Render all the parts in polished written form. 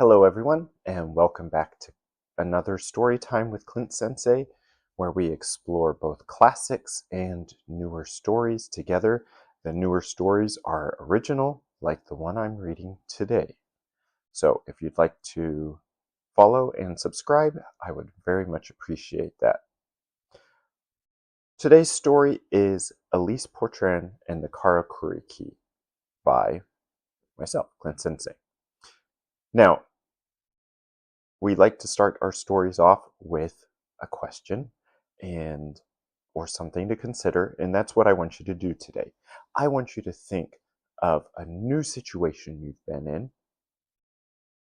Hello everyone, and welcome back to another story time with Clint Sensei, where we explore both classics and newer stories together. The newer stories are original, like the one I'm reading today. So if you'd like to follow and subscribe, I would very much appreciate that. Today's story is Elise Portran and the Karakuri Key by myself, Clint Sensei. Now, we like to start our stories off with a question or something to consider, and that's what I want you to do today. I want you to think of a new situation you've been in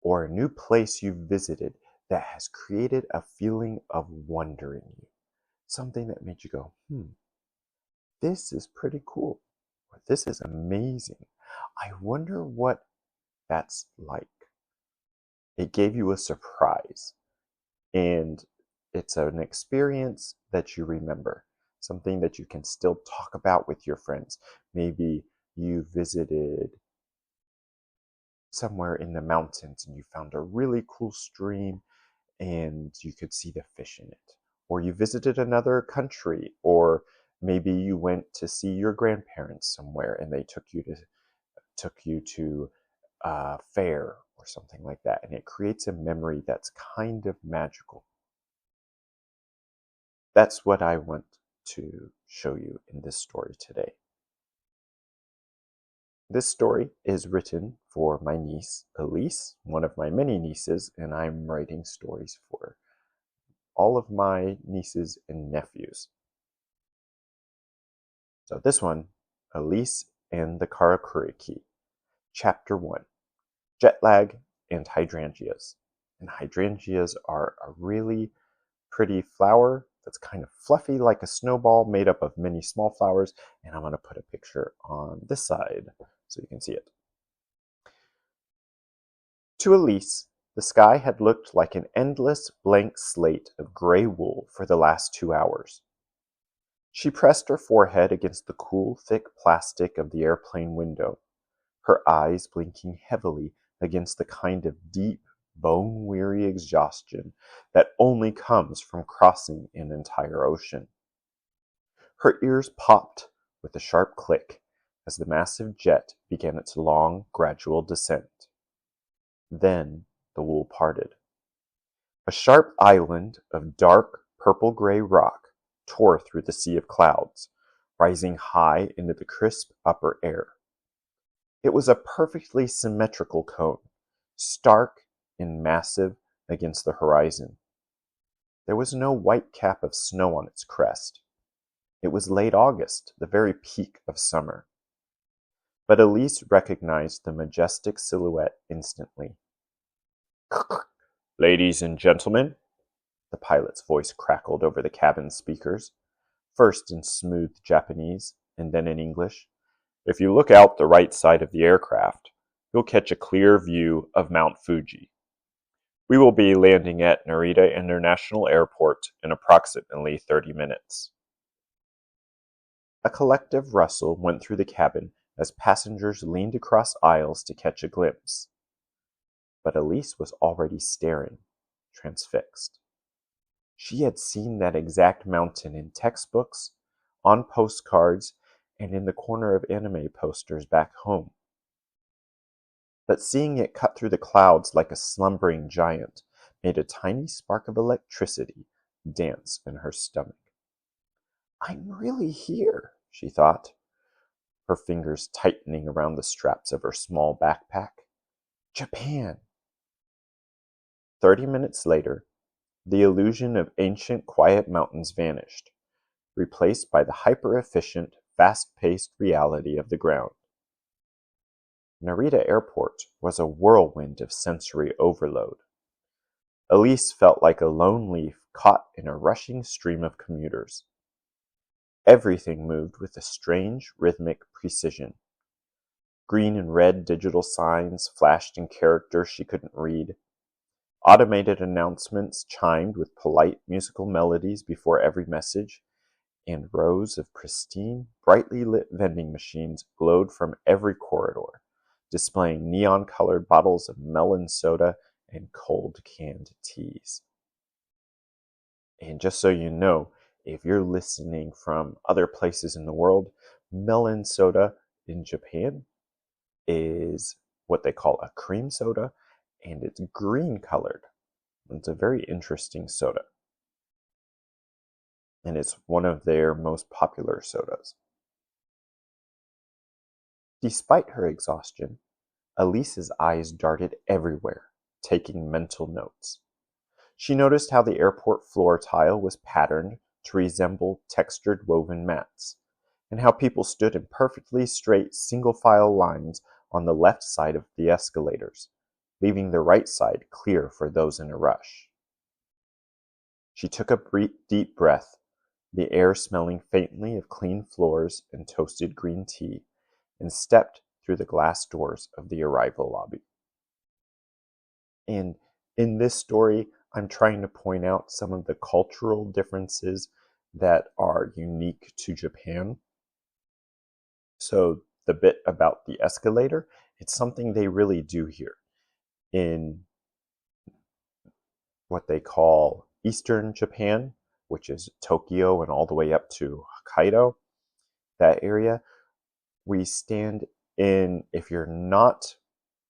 or a new place you've visited that has created a feeling of wonder in you. Something that made you go, this is pretty cool, or this is amazing. I wonder what that's like. It gave you a surprise, and it's an experience that you remember, something that you can still talk about with your friends. Maybe you visited somewhere in the mountains and you found a really cool stream and you could see the fish in it. Or you visited another country, or maybe you went to see your grandparents somewhere and they took you to a fair or something like that, and it creates a memory that's kind of magical. That's what I want to show you in this story today. This story is written for my niece, Elise, one of my many nieces, and I'm writing stories for all of my nieces and nephews. So this one, Elise and the Karakuri Key, Chapter 1, Jet Lag and Hydrangeas. And hydrangeas are a really pretty flower that's kind of fluffy like a snowball made up of many small flowers, and I'm going to put a picture on this side so you can see it. To Elise, the sky had looked like an endless blank slate of gray wool for the last 2 hours. She pressed her forehead against the cool, thick plastic of the airplane window, her eyes blinking heavily against the kind of deep, bone-weary exhaustion that only comes from crossing an entire ocean. Her ears popped with a sharp click as the massive jet began its long, gradual descent. Then the wool parted. A sharp island of dark, purple-gray rock tore through the sea of clouds, rising high into the crisp upper air. It was a perfectly symmetrical cone, stark and massive against the horizon. There was no white cap of snow on its crest. It was late August, the very peak of summer. But Elise recognized the majestic silhouette instantly. "Ladies and gentlemen," the pilot's voice crackled over the cabin speakers, first in smooth Japanese and then in English. "If you look out the right side of the aircraft, you'll catch a clear view of Mount Fuji. We will be landing at Narita International Airport in approximately 30 minutes. A collective rustle went through the cabin as passengers leaned across aisles to catch a glimpse. But Elise was already staring, transfixed. She had seen that exact mountain in textbooks, on postcards, and in the corner of anime posters back home. But seeing it cut through the clouds like a slumbering giant made a tiny spark of electricity dance in her stomach. "I'm really here," she thought, her fingers tightening around the straps of her small backpack. Japan! 30 minutes later, the illusion of ancient, quiet mountains vanished, replaced by the hyper-efficient, fast-paced reality of the ground. Narita Airport was a whirlwind of sensory overload. Elise felt like a lone leaf caught in a rushing stream of commuters. Everything moved with a strange, rhythmic precision. Green and red digital signs flashed in characters she couldn't read. Automated announcements chimed with polite musical melodies before every message, and rows of pristine, brightly lit vending machines glowed from every corridor, displaying neon-colored bottles of melon soda and cold canned teas. And just so you know, if you're listening from other places in the world, melon soda in Japan is what they call a cream soda, and it's green colored. It's a very interesting soda. And it's one of their most popular sodas. Despite her exhaustion, Elise's eyes darted everywhere, taking mental notes. She noticed how the airport floor tile was patterned to resemble textured woven mats, and how people stood in perfectly straight single-file lines on the left side of the escalators, leaving the right side clear for those in a rush. She took a deep breath, the air smelling faintly of clean floors and toasted green tea, and stepped through the glass doors of the arrival lobby. And in this story, I'm trying to point out some of the cultural differences that are unique to Japan. So the bit about the escalator, it's something they really do here. In what they call Eastern Japan, which is Tokyo and all the way up to Hokkaido, that area, we stand in, if you're not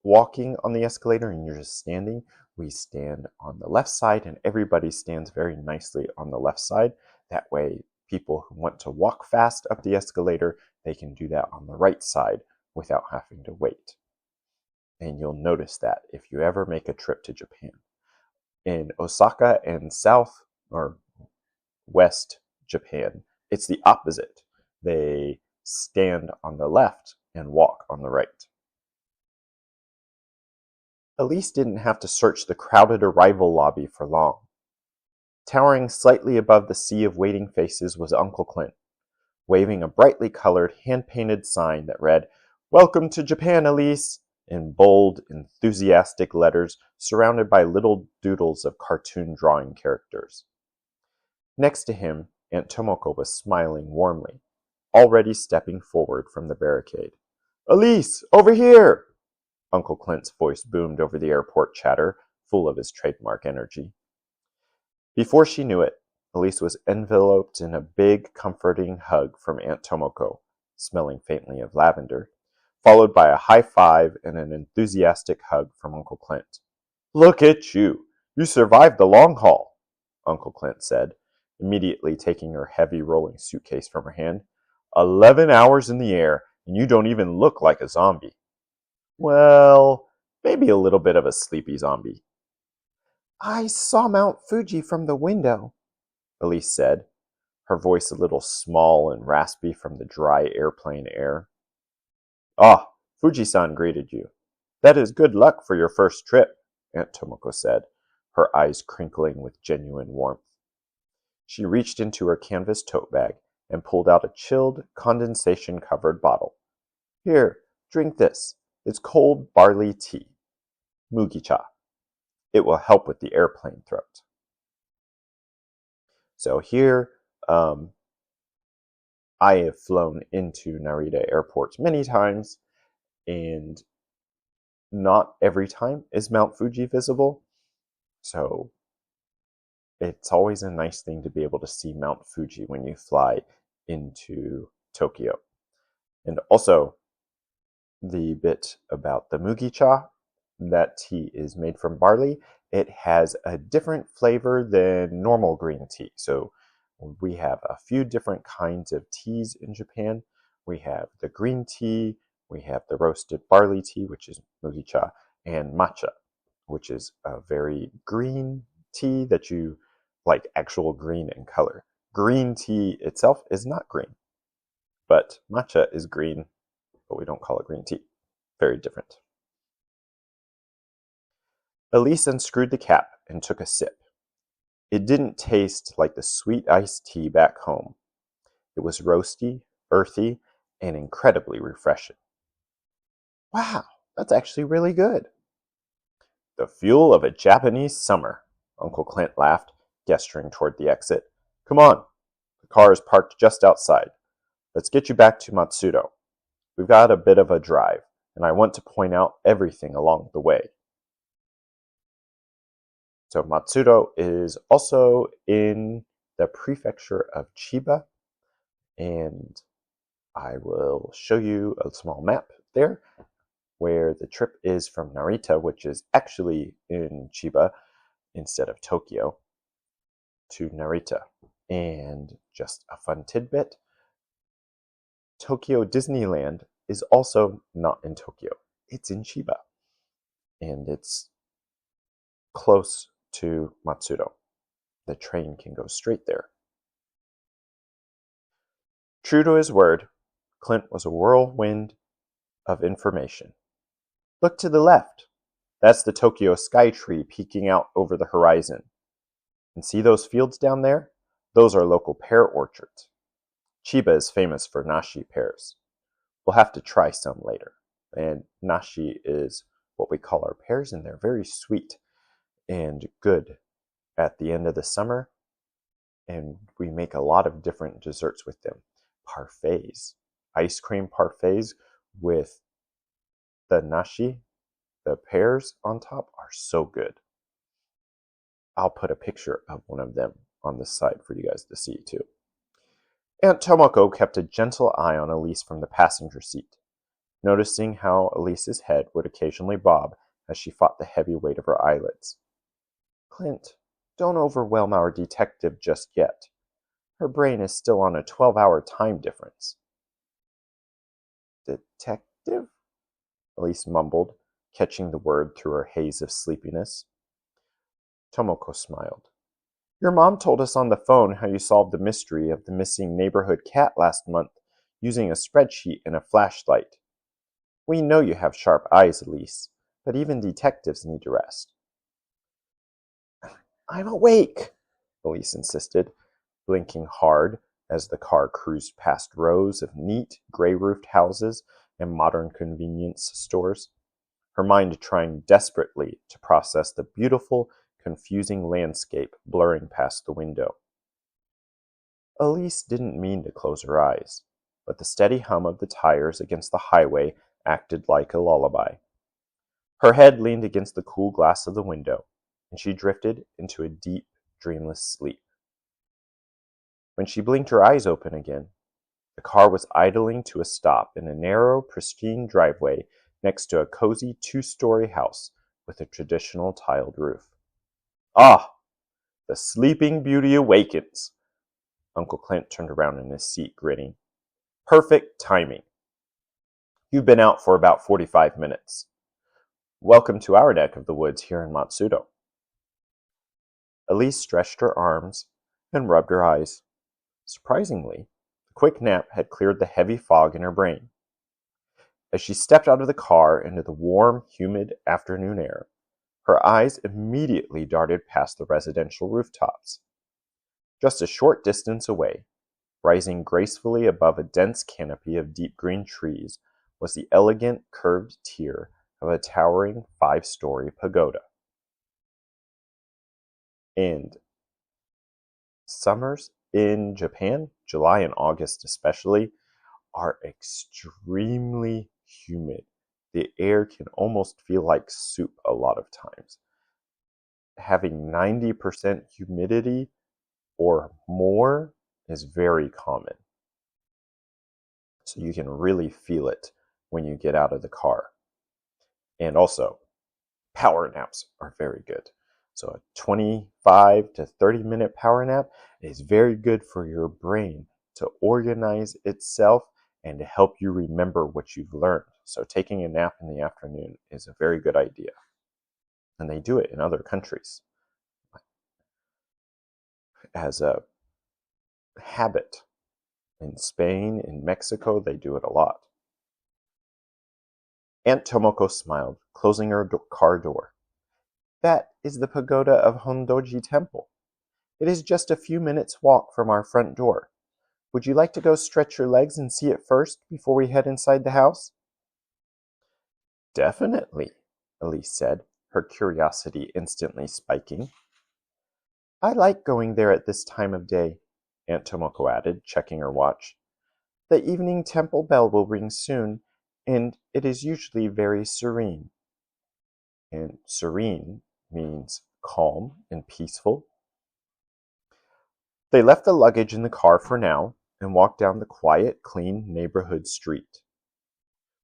walking on the escalator and you're just standing, we stand on the left side and everybody stands very nicely on the left side. That way, people who want to walk fast up the escalator, they can do that on the right side without having to wait. And you'll notice that if you ever make a trip to Japan. In Osaka and South or West Japan, it's the opposite. They stand on the left and walk on the right. Elise didn't have to search the crowded arrival lobby for long. Towering slightly above the sea of waiting faces was Uncle Clint, waving a brightly colored, hand-painted sign that read, "Welcome to Japan, Elise," in bold, enthusiastic letters surrounded by little doodles of cartoon drawing characters. Next to him, Aunt Tomoko was smiling warmly, already stepping forward from the barricade. "Elise, over here!" Uncle Clint's voice boomed over the airport chatter, full of his trademark energy. Before she knew it, Elise was enveloped in a big, comforting hug from Aunt Tomoko, smelling faintly of lavender, followed by a high five and an enthusiastic hug from Uncle Clint. "Look at you! You survived the long haul," Uncle Clint said, immediately taking her heavy rolling suitcase from her hand. 11 hours in the air, and you don't even look like a zombie. Well, maybe a little bit of a sleepy zombie. "I saw Mount Fuji from the window," Elise said, her voice a little small and raspy from the dry airplane air. "Ah, Fuji-san greeted you. That is good luck for your first trip," Aunt Tomoko said, her eyes crinkling with genuine warmth. She reached into her canvas tote bag and pulled out a chilled, condensation-covered bottle. "Here, drink this. It's cold barley tea. Mugicha. It will help with the airplane throat." So here, I have flown into Narita Airport many times, and not every time is Mount Fuji visible. So it's always a nice thing to be able to see Mount Fuji when you fly into Tokyo. And also, the bit about the mugicha, that tea is made from barley. It has a different flavor than normal green tea. So we have a few different kinds of teas in Japan. We have the green tea, we have the roasted barley tea, which is mugicha, and matcha, which is a very green tea that you like, actual green in color. Green tea itself is not green, but matcha is green, but we don't call it green tea. Very different. Elise unscrewed the cap and took a sip. It didn't taste like the sweet iced tea back home. It was roasty, earthy, and incredibly refreshing. "Wow, that's actually really good." "The fuel of a Japanese summer," Uncle Clint laughed, gesturing toward the exit. "Come on, the car is parked just outside. Let's get you back to Matsudo. We've got a bit of a drive, and I want to point out everything along the way." So Matsudo is also in the prefecture of Chiba, and I will show you a small map there where the trip is from Narita, which is actually in Chiba instead of Tokyo, to Narita. And just a fun tidbit, Tokyo Disneyland is also not in Tokyo. It's in Chiba, and it's close to Matsudo. The train can go straight there. True to his word, Clint was a whirlwind of information. Look to the left. That's the Tokyo sky tree peeking out over the horizon. And see those fields down there? Those are local pear orchards. Chiba is famous for nashi pears. We'll have to try some later. And nashi is what we call our pears, and they're very sweet and good at the end of the summer. And we make a lot of different desserts with them. Parfaits, ice cream parfaits with the nashi, the pears on top, are so good. I'll put a picture of one of them on the side for you guys to see too. Aunt Tomoko kept a gentle eye on Elise from the passenger seat, noticing how Elise's head would occasionally bob as she fought the heavy weight of her eyelids. Clint, don't overwhelm our detective just yet. Her brain is still on a 12-hour time difference. Detective? Elise mumbled, catching the word through her haze of sleepiness. Tomoko smiled. Your mom told us on the phone how you solved the mystery of the missing neighborhood cat last month using a spreadsheet and a flashlight. We know you have sharp eyes, Elise, but even detectives need to rest. I'm awake, Elise insisted, blinking hard as the car cruised past rows of neat, gray-roofed houses and modern convenience stores, her mind trying desperately to process the beautiful, confusing landscape blurring past the window. Elise didn't mean to close her eyes, but the steady hum of the tires against the highway acted like a lullaby. Her head leaned against the cool glass of the window, and she drifted into a deep, dreamless sleep. When she blinked her eyes open again, the car was idling to a stop in a narrow, pristine driveway next to a cozy two-story house with a traditional tiled roof. Ah, the Sleeping Beauty awakens. Uncle Clint turned around in his seat, grinning. Perfect timing. You've been out for about 45 minutes. Welcome to our neck of the woods here in Matsudo. Elise stretched her arms and rubbed her eyes. Surprisingly, the quick nap had cleared the heavy fog in her brain. As she stepped out of the car into the warm, humid afternoon air, her eyes immediately darted past the residential rooftops. Just a short distance away, rising gracefully above a dense canopy of deep green trees, was the elegant curved tier of a towering 5-story pagoda. And summers in Japan, July and August especially, are extremely humid. The air can almost feel like soup a lot of times. Having 90% humidity or more is very common. So you can really feel it when you get out of the car. And also, power naps are very good. So a 25 to 30-minute power nap is very good for your brain to organize itself and to help you remember what you've learned. So taking a nap in the afternoon is a very good idea. And they do it in other countries as a habit. In Spain, in Mexico, they do it a lot. Aunt Tomoko smiled, closing her car door. That is the pagoda of Hondoji Temple. It is just a few minutes' walk from our front door. Would you like to go stretch your legs and see it first before we head inside the house? Definitely, Elise said, her curiosity instantly spiking. I like going there at this time of day, Aunt Tomoko added, checking her watch. The evening temple bell will ring soon, and it is usually very serene. And serene means calm and peaceful. They left the luggage in the car for now and walked down the quiet, clean neighborhood street.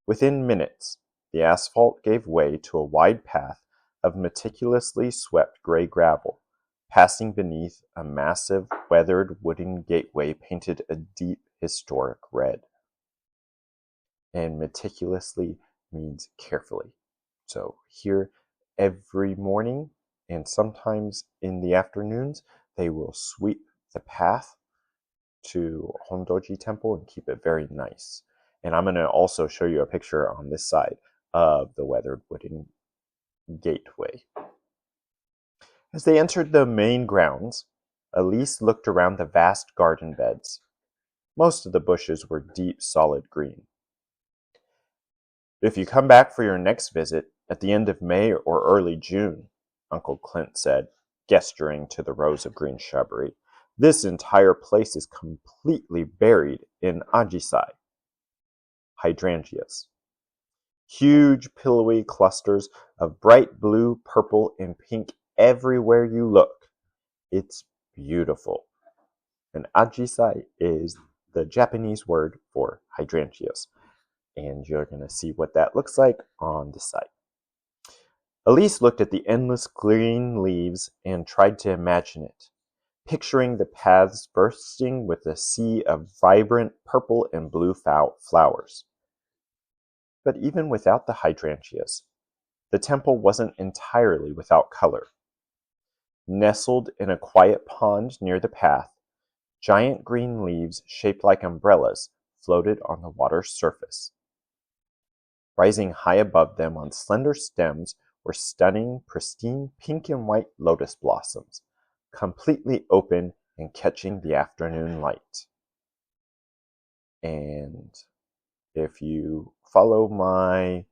Within minutes, the asphalt gave way to a wide path of meticulously swept gray gravel, passing beneath a massive, weathered wooden gateway painted a deep, historic red. And meticulously means carefully. So here, every morning and sometimes in the afternoons, they will sweep the path to Hondoji Temple and keep it very nice. And I'm going to also show you a picture on this side of the weathered wooden gateway. As they entered the main grounds, Elise looked around the vast garden beds. Most of the bushes were deep, solid green. If you come back for your next visit at the end of May or early June, Uncle Clint said, gesturing to the rows of green shrubbery, this entire place is completely buried in ajisai, hydrangeas. Huge, pillowy clusters of bright blue, purple, and pink everywhere you look. It's beautiful. And ajisai is the Japanese word for hydrangeas. And you're going to see what that looks like on the site. Elise looked at the endless green leaves and tried to imagine it, picturing the paths bursting with a sea of vibrant purple and blue flowers. But even without the hydrangeas, the temple wasn't entirely without color. Nestled in a quiet pond near the path, giant green leaves shaped like umbrellas floated on the water's surface. Rising high above them on slender stems were stunning, pristine pink and white lotus blossoms, completely open and catching the afternoon light. And if you follow my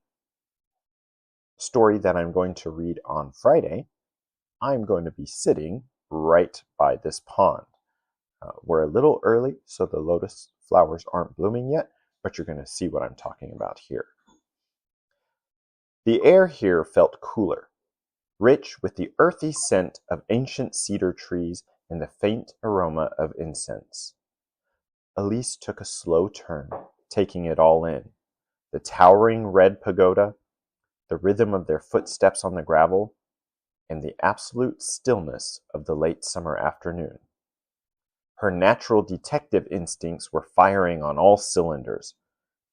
story that I'm going to read on Friday, I'm going to be sitting right by this pond. We're a little early, so the lotus flowers aren't blooming yet, but you're going to see what I'm talking about here. The air here felt cooler, rich with the earthy scent of ancient cedar trees and the faint aroma of incense. Elise took a slow turn, taking it all in. The towering red pagoda, the rhythm of their footsteps on the gravel, and the absolute stillness of the late summer afternoon. Her natural detective instincts were firing on all cylinders,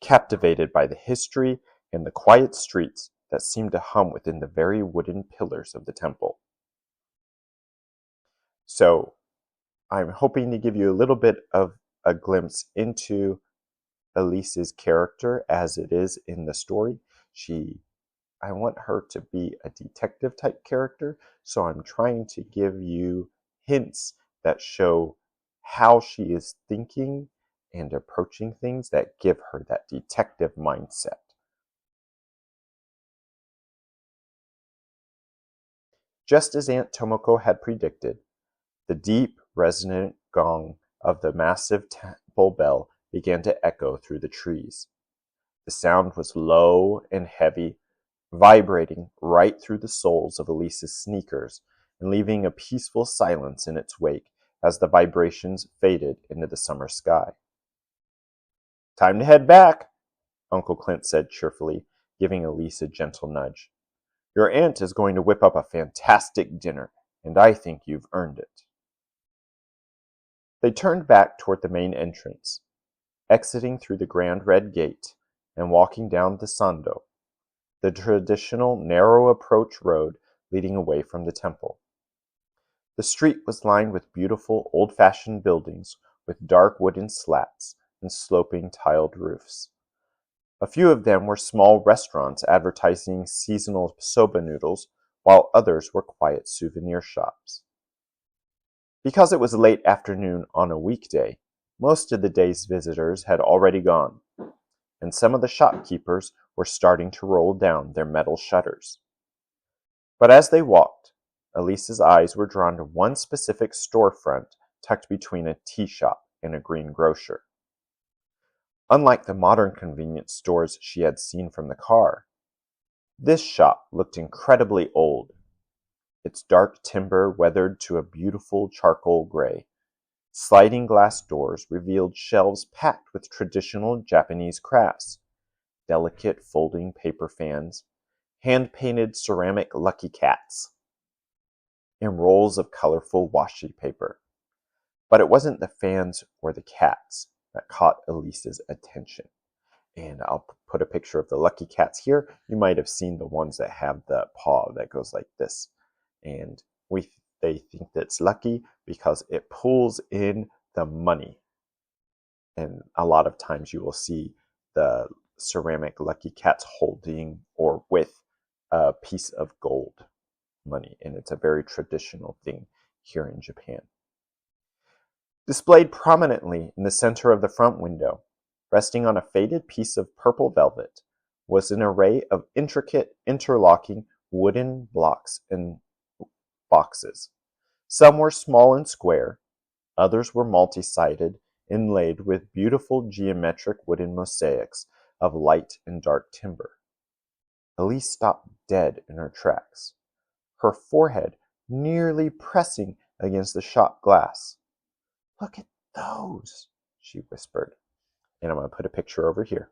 captivated by the history and the quiet streets that seemed to hum within the very wooden pillars of the temple. So, I'm hoping to give you a little bit of a glimpse into Elise's character as it is in the story. I want her to be a detective type character, so I'm trying to give you hints that show how she is thinking and approaching things that give her that detective mindset. Just as Aunt Tomoko had predicted, the deep, resonant gong of the massive temple bell began to echo through the trees. The sound was low and heavy, vibrating right through the soles of Elise's sneakers and leaving a peaceful silence in its wake as the vibrations faded into the summer sky. "Time to head back," Uncle Clint said cheerfully, giving Elise a gentle nudge. "Your aunt is going to whip up a fantastic dinner, and I think you've earned it." They turned back toward the main entrance, exiting through the grand red gate and walking down the Sando, the traditional narrow approach road leading away from the temple. The street was lined with beautiful old-fashioned buildings with dark wooden slats and sloping tiled roofs. A few of them were small restaurants advertising seasonal soba noodles, while others were quiet souvenir shops. Because it was late afternoon on a weekday, most of the day's visitors had already gone, and some of the shopkeepers were starting to roll down their metal shutters. But as they walked, Elise's eyes were drawn to one specific storefront tucked between a tea shop and a greengrocer. Unlike the modern convenience stores she had seen from the car, this shop looked incredibly old. its dark timber weathered to a beautiful charcoal gray. Sliding glass doors revealed shelves packed with traditional Japanese crafts, delicate folding paper fans, hand-painted ceramic lucky cats, and rolls of colorful washi paper. But it wasn't the fans or the cats that caught Elise's attention. And I'll put a picture of the lucky cats here. You might have seen the ones that have the paw that goes like this. And they think that's lucky because it pulls in the money. And a lot of times you will see the ceramic lucky cats holding or with a piece of gold money. And it's a very traditional thing here in Japan. Displayed prominently in the center of the front window, resting on a faded piece of purple velvet, was an array of intricate interlocking wooden blocks and boxes. Some were small and square, others were multi-sided, inlaid with beautiful geometric wooden mosaics of light and dark timber. Elise stopped dead in her tracks, her forehead nearly pressing against the shop glass. "Look at those," she whispered. And I'm going to put a picture over here.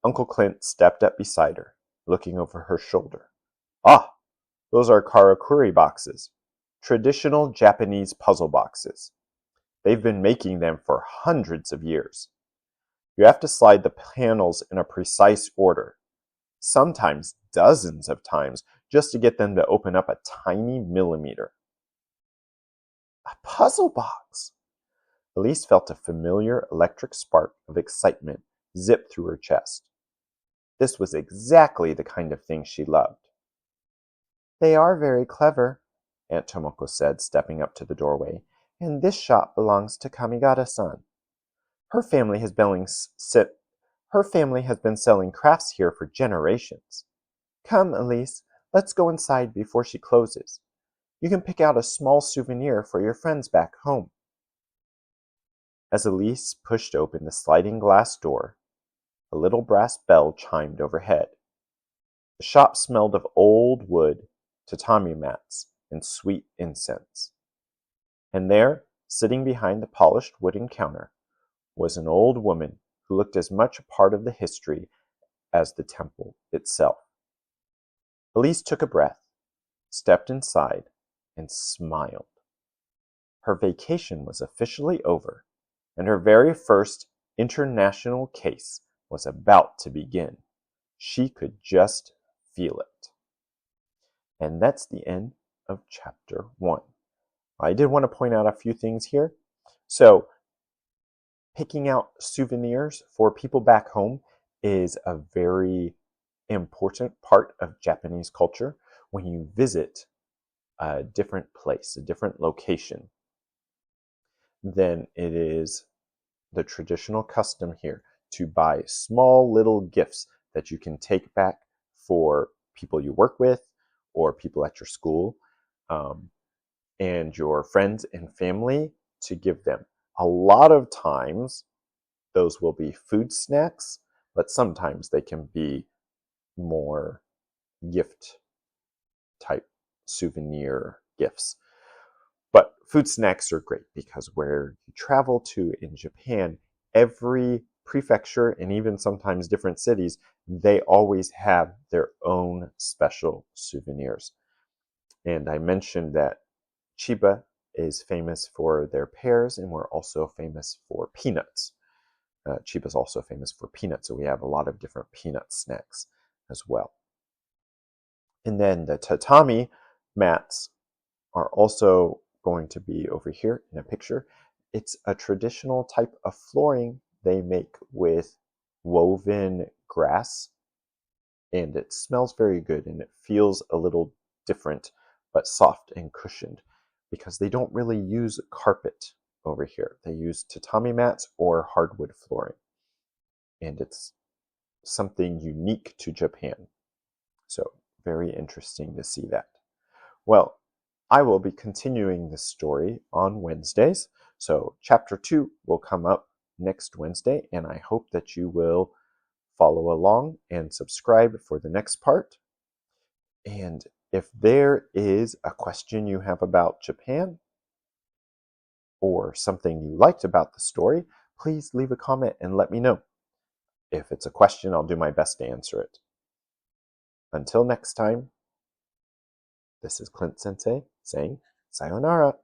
Uncle Clint stepped up beside her, looking over her shoulder. "Ah, those are Karakuri boxes, traditional Japanese puzzle boxes. They've been making them for hundreds of years. You have to slide the panels in a precise order, sometimes dozens of times, just to get them to open up a tiny millimeter." A puzzle box! Elise felt a familiar electric spark of excitement zip through her chest. This was exactly the kind of thing she loved. "They are very clever," Aunt Tomoko said, stepping up to the doorway, "and this shop belongs to Kamigata-san. Her family has been selling crafts here for generations. Come, Elise, let's go inside before she closes. You can pick out a small souvenir for your friends back home." As Elise pushed open the sliding glass door, a little brass bell chimed overhead. The shop smelled of old wood, tatami mats, and sweet incense. And there, sitting behind the polished wooden counter, was an old woman who looked as much a part of the history as the temple itself. Elise took a breath, stepped inside, and smiled. Her vacation was officially over, and her very first international case was about to begin. She could just feel it. And that's the end of chapter 1. I did want to point out a few things here. So, picking out souvenirs for people back home is a very important part of Japanese culture. When you visit a different place, a different location, then it is the traditional custom here to buy small little gifts that you can take back for people you work with or people at your school and your friends and family to give them. A lot of times those will be food snacks, but sometimes they can be more gift type souvenir gifts. But food snacks are great because where you travel to in Japan, every prefecture and even sometimes different cities, they always have their own special souvenirs. And I mentioned that Chiba is famous for their pears, and we're also famous for peanuts. Chiba is also famous for peanuts, so we have a lot of different peanut snacks as well. And then the tatami mats are also going to be over here in a picture. It's a traditional type of flooring they make with woven grass, and it smells very good, and it feels a little different, but soft and cushioned, because they don't really use carpet over here. They use tatami mats or hardwood flooring, and it's something unique to Japan. So very interesting to see that. Well, I will be continuing this story on Wednesdays. So chapter 2 will come up next Wednesday, and I hope that you will follow along and subscribe for the next part. And If there is a question you have about Japan, or something you liked about the story, please leave a comment and let me know. If it's a question, I'll do my best to answer it. Until next time, this is Clint Sensei saying sayonara.